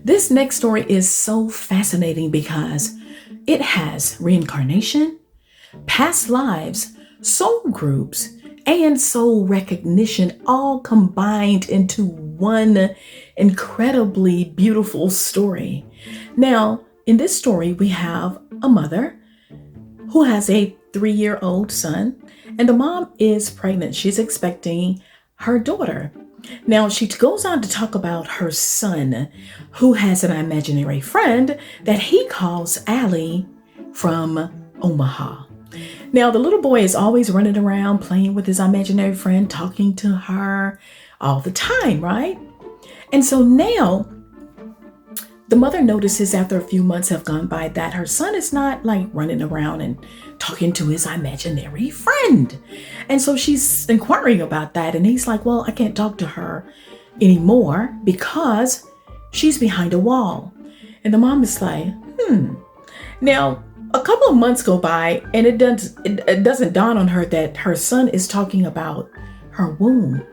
This next story is so fascinating because it has reincarnation, past lives, soul groups, and soul recognition all combined into one incredibly beautiful story. Now, in this story, we have a mother who has a 3-year-old son, and the mom is pregnant. She's expecting her daughter. Now, she goes on to talk about her son, who has an imaginary friend that he calls Allie from Omaha. Now, the little boy is always running around playing with his imaginary friend, talking to her all the time, right? And so now the mother notices after a few months have gone by that her son is not like running around and talking to his imaginary friend. And so she's inquiring about that. And he's like, well, I can't talk to her anymore because she's behind a wall. And the mom is like, Now, a couple of months go by and it doesn't dawn on her that her son is talking about her womb.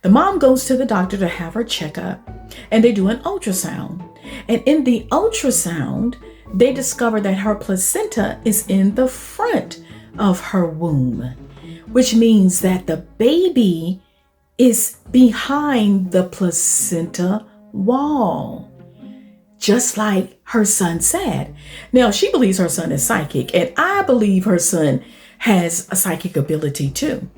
The mom goes to the doctor to have her check up and they do an ultrasound. And in the ultrasound, they discover that her placenta is in the front of her womb, which means that the baby is behind the placenta wall, just like her son said. Now, she believes her son is psychic, and I believe her son has a psychic ability too.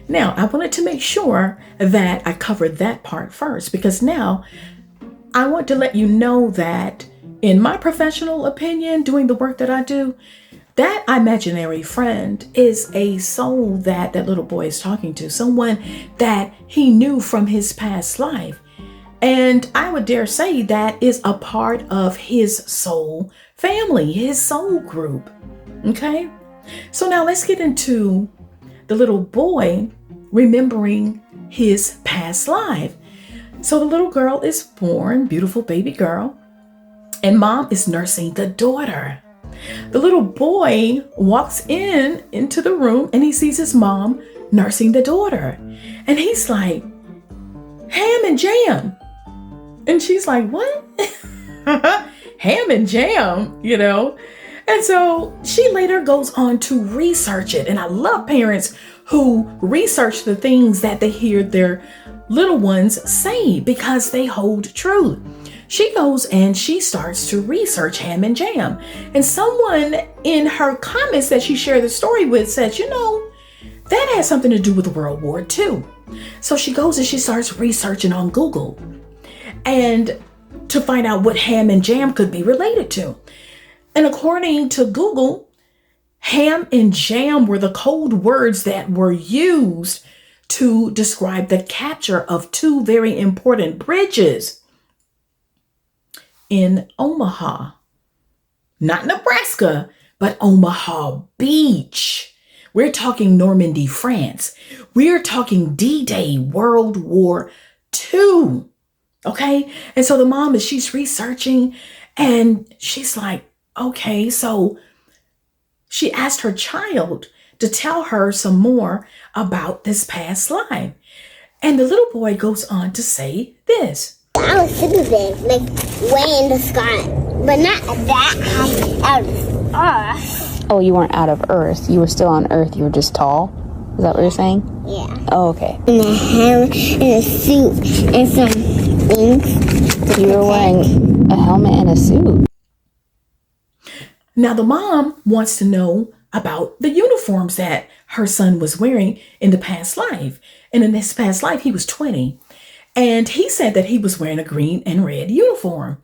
Now, I wanted to make sure that I covered that part first, because now I want to let you know that in my professional opinion, doing the work that I do, that imaginary friend is a soul that little boy is talking to, someone that he knew from his past life. And I would dare say that is a part of his soul family, his soul group. Okay? So now let's get into the little boy remembering his past life. So the little girl is born, beautiful baby girl, and mom is nursing the daughter. The little boy walks into the room and he sees his mom nursing the daughter. And he's like, ham and jam. And she's like, what? Ham and jam, you know? And so she later goes on to research it. And I love parents who research the things that they hear their little ones say because they hold truth. She goes and she starts to research ham and jam. And someone in her comments that she shared the story with said, that has something to do with World War II. So she goes and she starts researching on Google and to find out what ham and jam could be related to. And according to Google, ham and jam were the code words that were used to describe the capture of two very important bridges in Omaha, not Nebraska, but Omaha Beach. We're talking Normandy, France. We're talking D-Day, World War II. Okay. And so the mom she's researching and she's like, okay, so she asked her child to tell her some more about this past life. And the little boy goes on to say this. I was super big, like way in the sky, but not that high out of Earth. Oh, you weren't out of Earth. You were still on Earth. You were just tall. Is that what you're saying? Yeah. Oh, okay. And a helmet and a suit and some things. You were wearing a helmet and a suit. Now the mom wants to know about the uniforms that her son was wearing in the past life. And in this past life, he was 20. And he said that he was wearing a green and red uniform.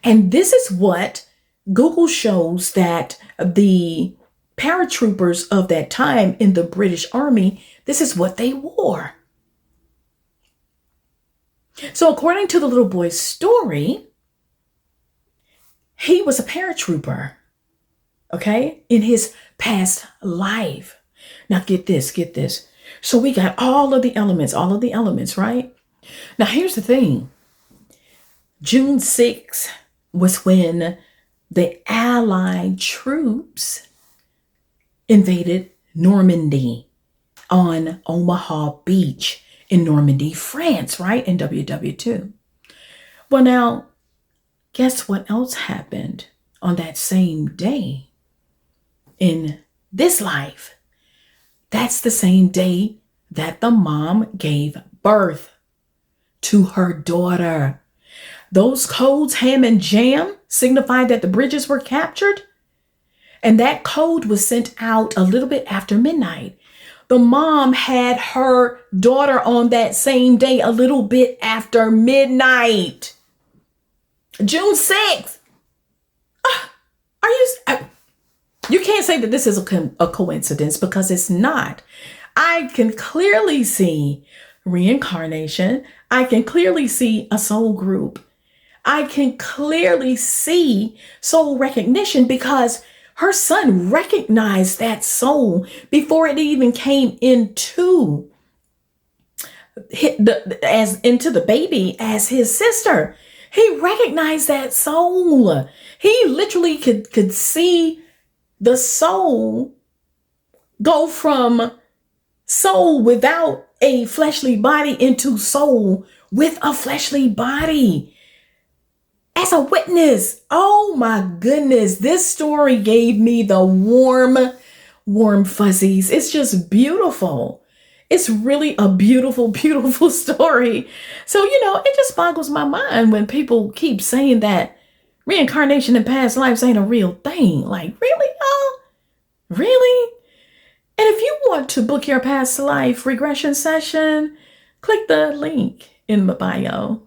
And this is what Google shows that the paratroopers of that time in the British Army, this is what they wore. So according to the little boy's story, he was a paratrooper, okay, in his past life. Now get this. So we got all of the elements, right? Now here's the thing. June 6th was when the Allied troops invaded Normandy on Omaha Beach in Normandy, France, right? In WW2. Well, now, guess what else happened on that same day in this life? That's the same day that the mom gave birth to her daughter. Those codes, ham and jam, signified that the bridges were captured. And that code was sent out a little bit after midnight. The mom had her daughter on that same day, a little bit after midnight. June 6th. You can't say that this is a coincidence, because it's not. I can clearly see reincarnation. I can clearly see a soul group. I can clearly see soul recognition, because her son recognized that soul before it even came into the baby as his sister. He recognized that soul. He literally could see the soul go from soul without a fleshly body into soul with a fleshly body. As a witness, oh my goodness, this story gave me the warm fuzzies. It's just beautiful. It's really a beautiful, beautiful story. So, it just boggles my mind when people keep saying that reincarnation in past lives ain't a real thing. Like, really, y'all? Really? And if you want to book your past life regression session, click the link in my bio.